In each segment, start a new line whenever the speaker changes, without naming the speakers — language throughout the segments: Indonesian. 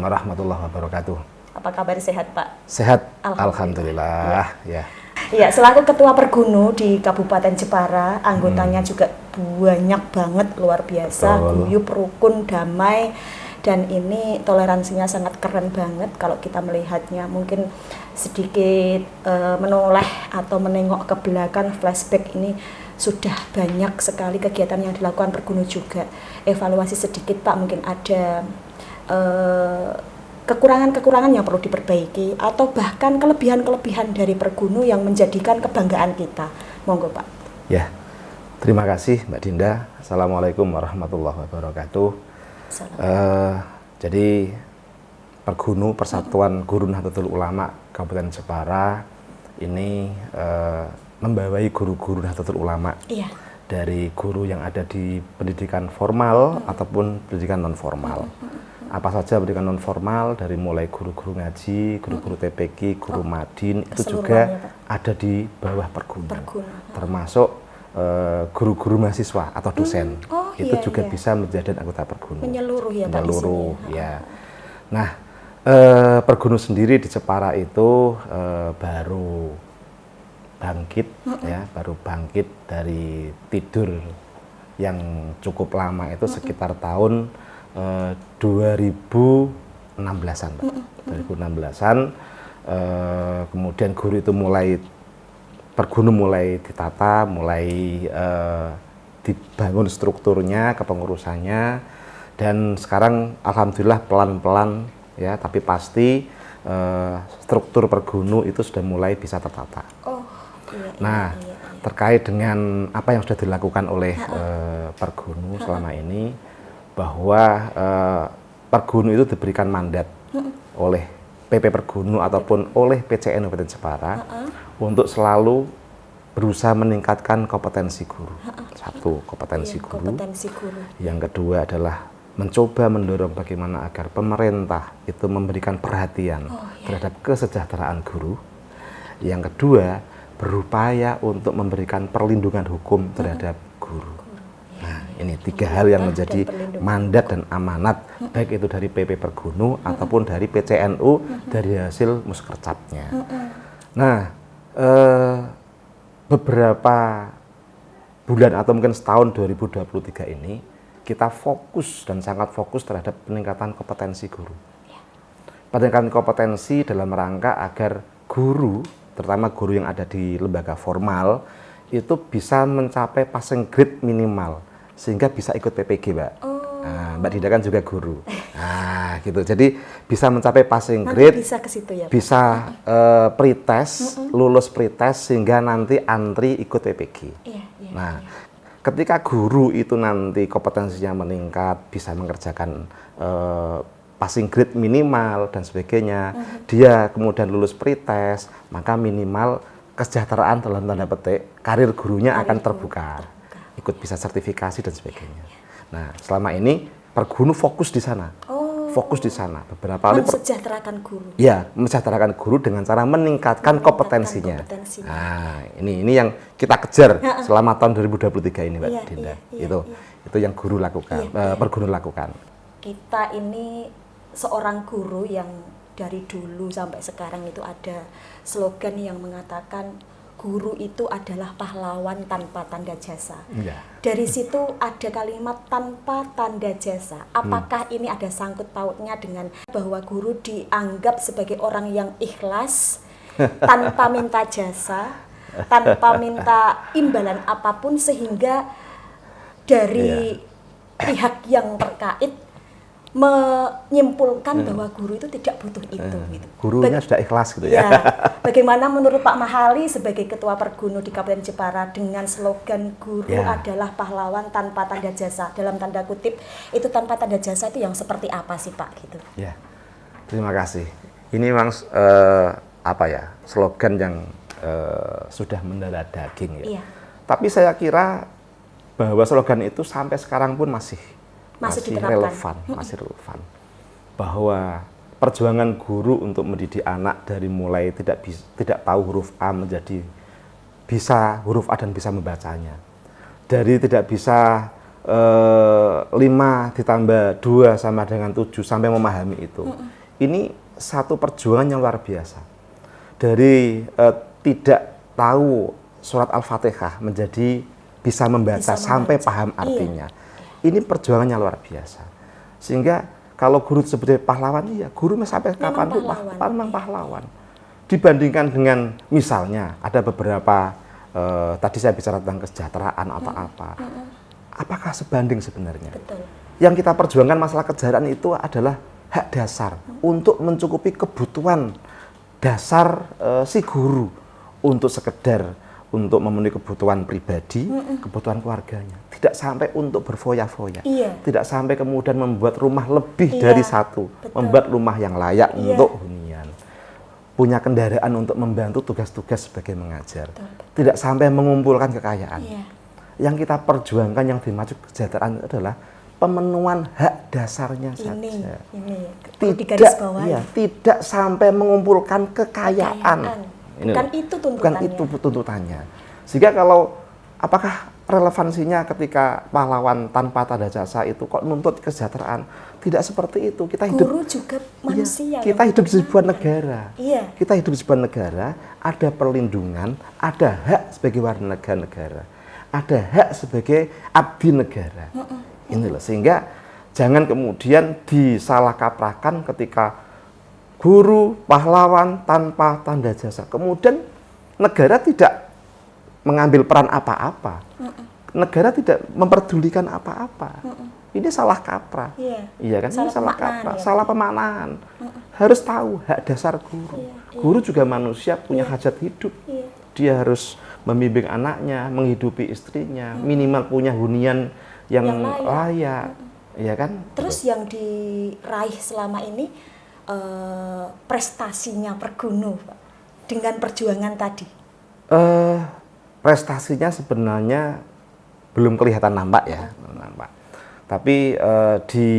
warahmatullahi wabarakatuh.
Apa kabar, sehat Pak?
Sehat, alhamdulillah. Ya.
Ya, selaku Ketua Pergunu di Kabupaten Jepara, anggotanya juga banyak banget, luar biasa, guyup, rukun, damai, dan ini toleransinya sangat keren banget kalau kita melihatnya. Mungkin sedikit menoleh atau menengok ke belakang, flashback, ini sudah banyak sekali kegiatan yang dilakukan Pergunu juga. Evaluasi sedikit Pak, mungkin ada kekurangan-kekurangan yang perlu diperbaiki atau bahkan kelebihan-kelebihan dari Pergunu yang menjadikan kebanggaan kita. Monggo Pak.
Ya, terima kasih Mbak Dinda. Assalamualaikum warahmatullahi wabarakatuh. Jadi Pergunu, Persatuan Guru Nahdlatul Ulama Kabupaten Jepara ini membawai guru-guru Nahdlatul Ulama. Iya. Dari guru yang ada di pendidikan formal ataupun pendidikan non formal. Apa saja pendidikan non formal, dari mulai guru-guru ngaji, guru-guru TPQ, guru Madin, itu juga ada di bawah Pergunu. Termasuk guru-guru mahasiswa atau dosen. Itu juga bisa menjadi anggota Pergunu.
Menyeluruh ya Pak.
Menyeluruh ya. Nah, Pergunu sendiri di Jepara itu baru bangkit ya, baru bangkit dari tidur yang cukup lama itu sekitar tahun 2016-an Pak. 2016-an kemudian guru itu Pergunu mulai ditata, mulai dibangun strukturnya, kepengurusannya, dan sekarang alhamdulillah pelan-pelan ya, tapi pasti struktur Pergunu itu sudah mulai bisa tertata. Nah, terkait dengan apa yang sudah dilakukan oleh Pergunu selama ini, bahwa Pergunu itu diberikan mandat oleh PP Pergunu ataupun oleh PCN Kabupaten Jepara untuk selalu berusaha meningkatkan kompetensi guru. Satu, kompetensi guru. Yang kedua adalah mencoba mendorong bagaimana agar pemerintah itu memberikan perhatian terhadap kesejahteraan guru. Yang kedua, berupaya untuk memberikan perlindungan hukum terhadap guru. Nah, ini tiga hal yang menjadi mandat dan amanat, baik itu dari PP Pergunu ataupun dari PCNU dari hasil muskercapnya. Nah, beberapa bulan atau mungkin setahun 2023 ini, kita fokus dan sangat fokus terhadap peningkatan kompetensi guru. Peningkatan kompetensi dalam rangka agar guru, terutama guru yang ada di lembaga formal, itu bisa mencapai passing grade minimal, sehingga bisa ikut PPG, Mbak. Nah, Mbak Dinda kan juga guru. Nah, gitu. Jadi bisa mencapai passing grade,
bisa ke situ ya, Pak?
bisa pretest, lulus pretest, sehingga nanti antri ikut PPG. Nah, ketika guru itu nanti kompetensinya meningkat, bisa mengerjakan passing grade minimal dan sebagainya, dia kemudian lulus pretest, maka minimal kesejahteraan dalam tanda petik karir gurunya akan terbuka, ikut bisa sertifikasi dan sebagainya. Nah, selama ini Pergunu fokus di sana, fokus di sana. Beberapa kali
mensejahterakan guru.
Ya, mensejahterakan guru dengan cara meningkatkan kompetensinya. Nah, ini yang kita kejar selama tahun 2023 ini, Mbak Dinda. Itu yang guru lakukan, Pergunu lakukan.
Kita ini seorang guru yang dari dulu sampai sekarang itu ada slogan yang mengatakan guru itu adalah pahlawan tanpa tanda jasa. Dari situ ada kalimat tanpa tanda jasa. Apakah ini ada sangkut pautnya dengan bahwa guru dianggap sebagai orang yang ikhlas, tanpa minta jasa, tanpa minta imbalan apapun, sehingga dari pihak yang terkait menyimpulkan bahwa guru itu tidak butuh itu. Gitu.
Gurunya sudah ikhlas gitu ya.
Bagaimana menurut Pak Mahali sebagai Ketua Pergunu di Kabupaten Jepara dengan slogan guru adalah pahlawan tanpa tanda jasa, dalam tanda kutip itu tanpa tanda jasa itu yang seperti apa sih Pak? Gitu.
Ya, terima kasih. Ini memang slogan yang sudah mendarah daging ya. Tapi saya kira bahwa slogan itu sampai sekarang pun masih relevan, bahwa perjuangan guru untuk mendidik anak dari mulai tidak tahu huruf A menjadi bisa huruf A dan bisa membacanya, dari tidak bisa 5 ditambah 2 sama dengan 7 sampai memahami itu. Ini satu perjuangan yang luar biasa. Dari tidak tahu surat Al-Fatihah menjadi bisa membaca sampai paham artinya. Ini perjuangannya luar biasa. Sehingga kalau guru sebagai pahlawan, iya, guru sampai kapan pun memang pahlawan. Dibandingkan dengan misalnya ada beberapa tadi saya bicara tentang kesejahteraan atau apa. Apakah sebanding sebenarnya?
Betul.
Yang kita perjuangkan masalah kesejahteraan itu adalah hak dasar untuk mencukupi kebutuhan dasar si guru untuk sekedar untuk memenuhi kebutuhan pribadi, kebutuhan keluarganya. Tidak sampai untuk berfoya-foya.
Iya.
Tidak sampai kemudian membuat rumah lebih dari satu.
Betul.
Membuat rumah yang layak untuk hunian. Punya kendaraan untuk membantu tugas-tugas sebagai mengajar.
Betul.
Tidak sampai mengumpulkan kekayaan.
Iya.
Yang kita perjuangkan yang dimaksud kesejahteraan adalah pemenuhan hak dasarnya saja. Tidak sampai mengumpulkan kekayaan.
Bukan itu tuntutannya.
Bukan itu tuntutannya. Sehingga kalau apakah relevansinya ketika pahlawan tanpa tanda jasa itu kok nuntut kesejahteraan? Tidak seperti itu. Kita hidup
guru juga manusia.
Kita hidup di sebuah negara.
Iya.
Kita hidup di sebuah negara, ada perlindungan, ada hak sebagai warga negara. Ada hak sebagai abdi negara. Ini loh, sehingga jangan kemudian disalahkaprahkan ketika guru pahlawan tanpa tanda jasa. Kemudian negara tidak mengambil peran apa-apa. Negara tidak memperdulikan apa-apa. Ini salah kaprah. Iya kan? Ini salah kaprah, salah pemaknaan. Harus tahu hak dasar guru. Guru juga manusia, punya hajat hidup. Dia harus membimbing anaknya, menghidupi istrinya, minimal punya hunian yang layak. Iya kan?
Terus yang diraih selama ini prestasinya Pergunu, Pak, dengan perjuangan tadi?
Prestasinya sebenarnya belum kelihatan nampak ya, nampak. Tapi di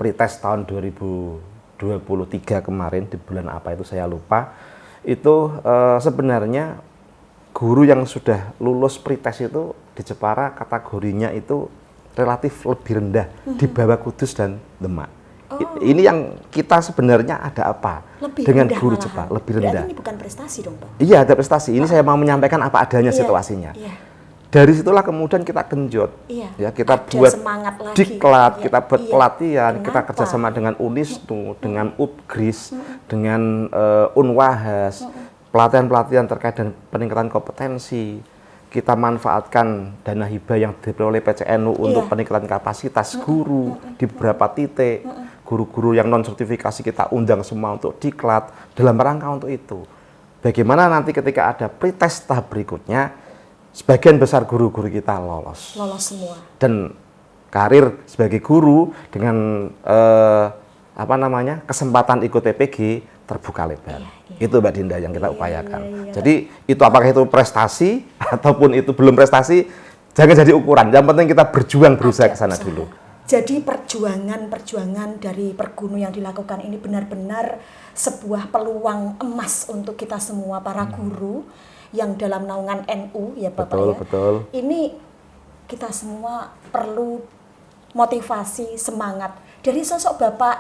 pretest tahun 2023 kemarin, di bulan apa itu saya lupa, itu sebenarnya guru yang sudah lulus pretest itu di Jepara kategorinya itu relatif lebih rendah di bawah Kudus dan Demak. Ini yang kita sebenarnya ada apa
lebih
dengan
rendah
guru
malahan.
Jepang lebih rendah.
Berarti ini bukan prestasi dong, Pak?
Iya, ada prestasi. Ini saya mau menyampaikan apa adanya situasinya. Dari situlah kemudian kita genjot, ya kita
ada
buat diklat, kita buat pelatihan, kita kerjasama dengan Unisnu, dengan UPGRIS, dengan Unwahas, pelatihan-pelatihan terkait dengan peningkatan kompetensi. Kita manfaatkan dana hibah yang diperoleh PCNU untuk peningkatan kapasitas guru di beberapa titik. Guru-guru yang non-sertifikasi kita undang semua untuk diklat dalam rangka untuk itu. Bagaimana nanti ketika ada pretest tahap berikutnya, sebagian besar guru-guru kita lolos.
Lolos semua.
Dan karir sebagai guru dengan kesempatan ikut PPG terbuka lebar. Itu Mbak Dinda yang kita upayakan. Jadi itu apakah itu prestasi ataupun itu belum prestasi, jangan jadi ukuran. Yang penting kita berjuang berusaha ke sana dulu.
Jadi perjuangan dari Pergunu yang dilakukan ini benar-benar sebuah peluang emas untuk kita semua para guru yang dalam naungan NU ya Bapak ya.
Betul.
Ini kita semua perlu motivasi, semangat dari sosok Bapak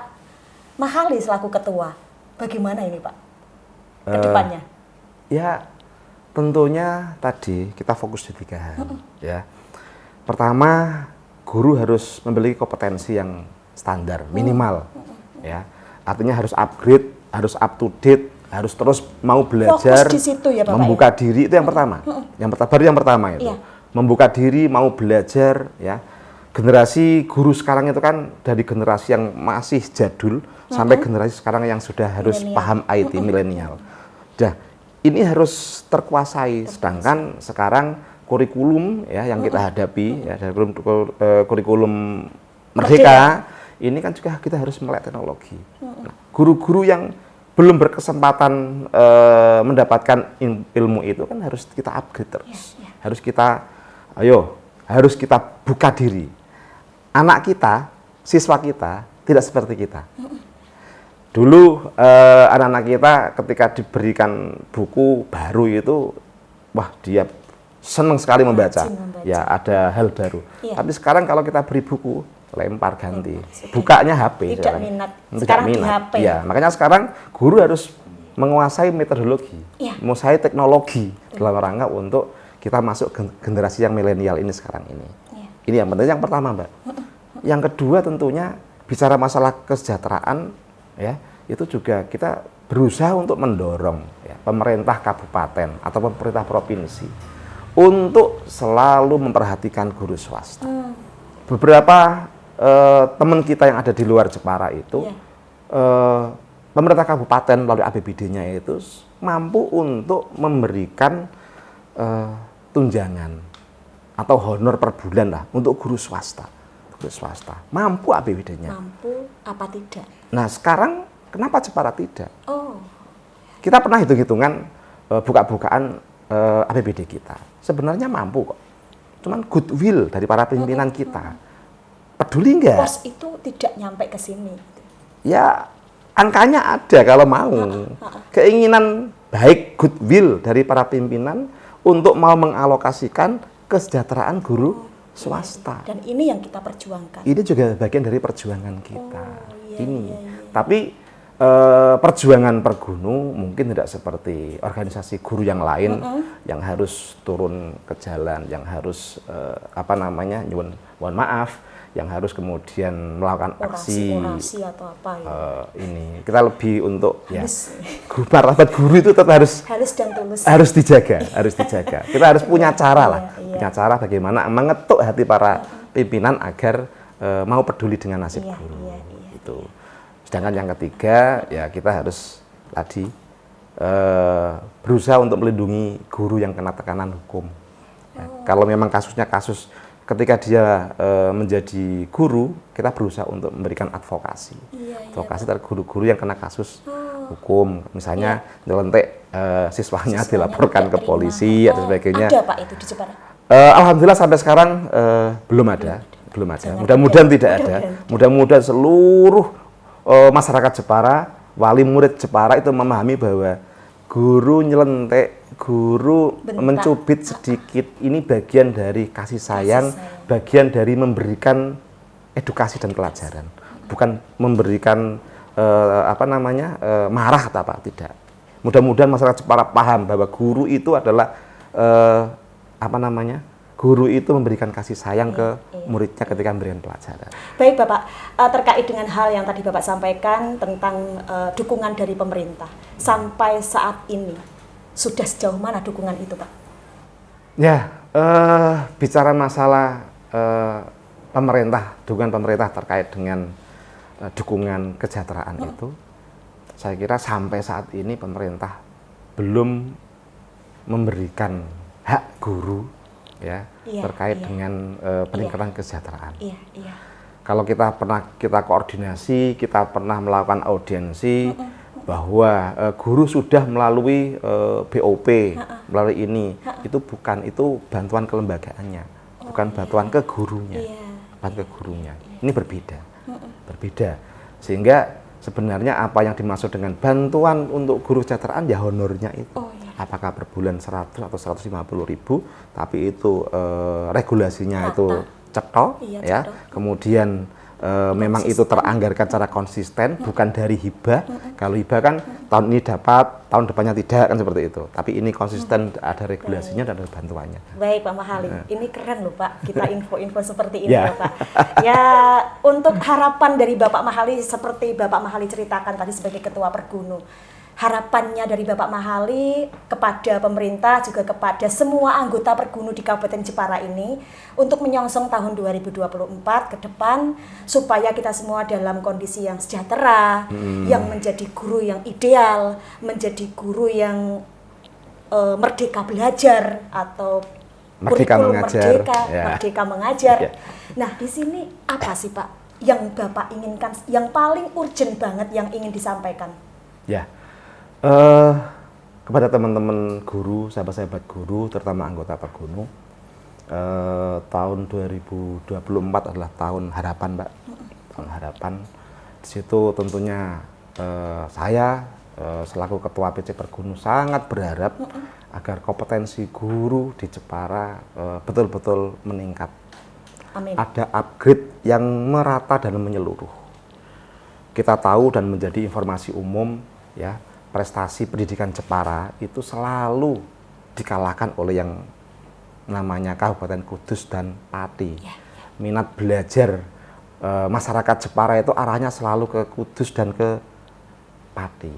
Mahali selaku ketua. Bagaimana ini Pak ke depannya?
Ya tentunya tadi kita fokus di 3 hal. Ya. Pertama, guru harus memiliki kompetensi yang standar, minimal. Ya. Artinya harus upgrade, harus up to date, harus terus mau belajar,
fokus di situ ya, Bapak,
membuka diri, itu yang pertama. Yang pertama itu. Membuka diri, mau belajar, ya. Generasi guru sekarang itu kan dari generasi yang masih jadul sampai generasi sekarang yang sudah harus paham IT, milenial. Nah, ini harus terkuasai, sedangkan sekarang kurikulum ya yang kita hadapi ya dari kurikulum Merdeka ini kan juga kita harus melek teknologi. Nah, guru-guru yang belum berkesempatan mendapatkan ilmu itu kan harus kita upgrade terus. Harus kita buka diri. Anak kita, siswa kita tidak seperti kita. Dulu anak-anak kita ketika diberikan buku baru itu, wah dia senang sekali membaca.
Rajin membaca.
Ya, ada hal baru.
Iya.
Tapi sekarang kalau kita beri buku, lempar ganti. Bukanya HP.
Tidak
sekarang.
minat.
Tidak
Sekarang di
minat.
HP.
Ya, makanya sekarang guru harus menguasai metodologi,
Iya.
menguasai teknologi dalam rangka untuk kita masuk generasi yang milenial ini sekarang ini.
Iya.
Ini yang penting, yang pertama, Mbak. Yang kedua tentunya bicara masalah kesejahteraan, ya, itu juga kita berusaha untuk mendorong ya, pemerintah kabupaten atau pemerintah provinsi untuk selalu memperhatikan guru swasta. Beberapa teman kita yang ada di luar Jepara itu, pemerintah kabupaten melalui APBD-nya itu mampu untuk memberikan tunjangan atau honor per bulan lah untuk guru swasta. Guru swasta mampu APBD-nya.
Mampu apa tidak?
Nah sekarang kenapa Jepara tidak?
Oh,
Kita pernah hitung-hitungan buka-bukaan APBD kita. Sebenarnya mampu kok. Cuman goodwill dari para pimpinan kita. Peduli nggak?
pos itu tidak nyampe ke sini.
Ya angkanya ada kalau mau. Keinginan baik, goodwill dari para pimpinan untuk mau mengalokasikan kesejahteraan guru swasta.
Dan ini yang kita perjuangkan.
Ini juga bagian dari perjuangan kita.
iya,
Ini.
iya, iya.
Tapi perjuangan Pergunu mungkin tidak seperti organisasi guru yang lain yang harus turun ke jalan, yang harus mohon maaf, yang harus kemudian melakukan aksi
orasi atau apa ya.
ini. Kita lebih untuk martabat guru itu tetap harus
Dan tulus.
harus dijaga, harus dijaga. Kita harus punya cara lah,
Iya.
punya cara bagaimana mengetuk hati para pimpinan agar mau peduli dengan nasib
Iya,
guru.
iya, iya.
Itu. Sedangkan yang ketiga, ya kita harus tadi berusaha untuk melindungi guru yang kena tekanan hukum. Ya, kalau memang kasusnya kasus ketika dia menjadi guru, kita berusaha untuk memberikan advokasi. Advokasi terhadap guru-guru yang kena kasus hukum, misalnya nyelentik siswanya dilaporkan ke polisi atau sebagainya.
Ada Pak itu di Jepara?
Alhamdulillah sampai sekarang belum ada. Mudah-mudahan tidak ada. Mudah-mudahan seluruh masyarakat Jepara, wali murid Jepara itu memahami bahwa guru nyelentik, guru mencubit sedikit, ini bagian dari kasih sayang, bagian dari memberikan edukasi dan pelajaran, bukan memberikan marah atau apa, tidak. Mudah-mudahan masyarakat Jepara paham bahwa guru itu adalah guru itu memberikan kasih sayang ke muridnya ketika memberikan pelajaran.
Baik Bapak, terkait dengan hal yang tadi Bapak sampaikan tentang dukungan dari pemerintah, sampai saat ini sudah sejauh mana dukungan itu Pak? Ya,
bicara masalah dukungan pemerintah terkait dengan dukungan kesejahteraan itu, saya kira sampai saat ini pemerintah belum memberikan hak guru terkait dengan peningkatan kesejahteraan. Kalau kita koordinasi, kita pernah melakukan audiensi bahwa guru sudah melalui BOP, melalui ini, itu bantuan kelembagaannya, bukan bantuan ke gurunya, Ini berbeda. Sehingga sebenarnya apa yang dimaksud dengan bantuan untuk guru kesejahteraan ya honornya itu. Apakah per bulan 100 atau 150 ribu, tapi itu regulasinya itu cetok, ya. Kemudian memang itu teranggarkan secara konsisten, bukan dari hibah. Kalau hibah kan tahun ini dapat, tahun depannya tidak, kan seperti itu. Tapi ini konsisten, ada regulasinya dan ada bantuannya.
Baik Pak Mahali, ini keren loh Pak, kita info-info seperti ini ya Pak. Ya, untuk harapan dari Bapak Mahali, seperti Bapak Mahali ceritakan tadi sebagai Ketua Pergunu, harapannya dari Bapak Mahali kepada pemerintah, juga kepada semua anggota Pergunu di Kabupaten Jepara ini untuk menyongsong tahun 2024 ke depan, supaya kita semua dalam kondisi yang sejahtera, yang menjadi guru yang ideal, menjadi guru yang merdeka belajar atau
merdeka mengajar.
Merdeka mengajar. Nah, di sini apa sih Pak yang Bapak inginkan, yang paling urgent banget yang ingin disampaikan?
Ya. Kepada teman-teman guru, sahabat-sahabat guru, terutama anggota Pergunu, tahun 2024 adalah tahun harapan, Mbak. Tahun harapan. Di situ tentunya saya selaku Ketua PC Pergunu sangat berharap agar kompetensi guru di Jepara betul-betul meningkat.
Amin.
Ada upgrade yang merata dan menyeluruh. Kita tahu dan menjadi informasi umum ya, prestasi pendidikan Jepara itu selalu dikalahkan oleh yang namanya Kabupaten Kudus dan Pati. Minat belajar masyarakat Jepara itu arahnya selalu ke Kudus dan ke Pati.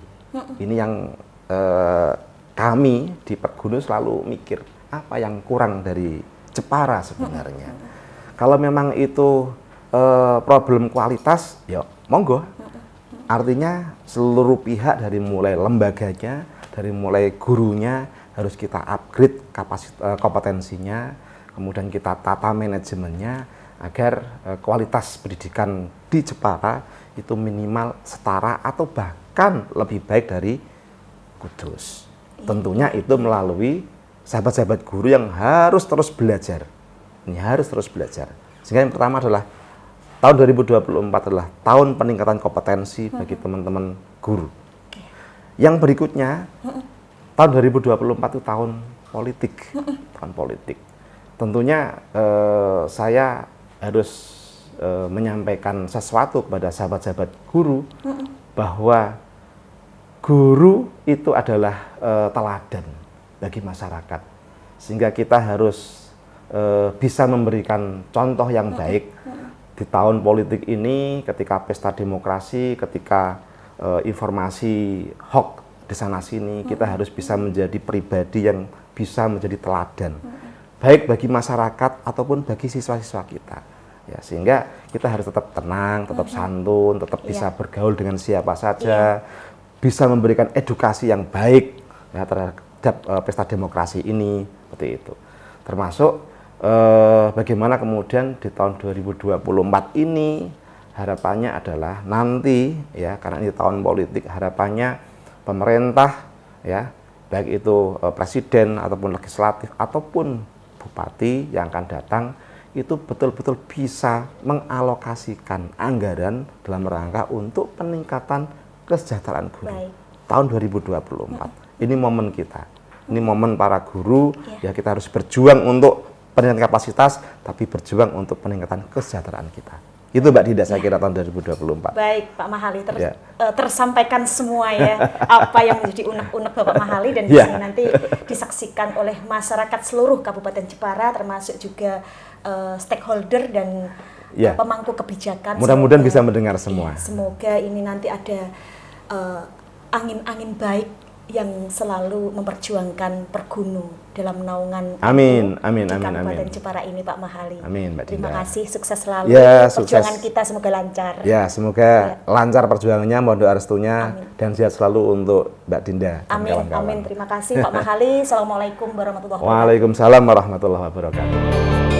Ini yang kami di Pergunu selalu mikir apa yang kurang dari Jepara sebenarnya. Kalau memang itu problem kualitas, ya monggo. Artinya seluruh pihak dari mulai lembaganya, dari mulai gurunya harus kita upgrade kompetensinya, kemudian kita tata manajemennya agar kualitas pendidikan di Jepara itu minimal setara atau bahkan lebih baik dari Kudus. Tentunya itu melalui sahabat-sahabat guru yang harus terus belajar. Ini harus terus belajar. Sehingga yang pertama adalah tahun 2024 adalah tahun peningkatan kompetensi bagi teman-teman guru. Yang berikutnya, tahun 2024 itu tahun politik. Tahun politik. Tentunya saya harus menyampaikan sesuatu kepada sahabat-sahabat guru bahwa guru itu adalah teladan bagi masyarakat, sehingga kita harus bisa memberikan contoh yang baik di tahun politik ini, ketika pesta demokrasi, ketika informasi hoax di sana sini, kita harus bisa menjadi pribadi yang bisa menjadi teladan, baik bagi masyarakat ataupun bagi siswa-siswa kita. Ya, sehingga kita harus tetap tenang, tetap santun, tetap bisa bergaul dengan siapa saja, bisa memberikan edukasi yang baik ya, terhadap pesta demokrasi ini, seperti itu. Termasuk bagaimana kemudian di tahun 2024 ini harapannya adalah nanti ya, karena ini tahun politik, harapannya pemerintah ya, baik itu presiden ataupun legislatif ataupun bupati yang akan datang itu betul-betul bisa mengalokasikan anggaran dalam rangka untuk peningkatan kesejahteraan guru. Baik. Tahun 2024. Ini momen kita. Ini momen para guru ya, kita harus berjuang untuk peningkatan kapasitas tapi berjuang untuk peningkatan kesejahteraan kita. Itu Mbak Dinda saya kira tahun 2024.
Baik Pak Mahali, tersampaikan semua ya apa yang menjadi unek-unek Bapak Mahali dan di sini nanti disaksikan oleh masyarakat seluruh Kabupaten Jepara termasuk juga stakeholder dan pemangku kebijakan.
Mudah-mudahan bisa mendengar semua.
Semoga ini nanti ada angin-angin baik yang selalu memperjuangkan Pergunu dalam naungan Kabupaten Jepara ini Pak Mahali.
Amin, Mbak Dinda.
Terima kasih, sukses selalu. Perjuangan kita semoga lancar.
Ya, semoga lancar perjuangannya, mohon doa restunya dan sehat selalu untuk Mbak Dinda.
Amin, amin. Terima kasih Pak Mahali. Assalamualaikum warahmatullahi wabarakatuh.
Waalaikumsalam warahmatullahi wabarakatuh.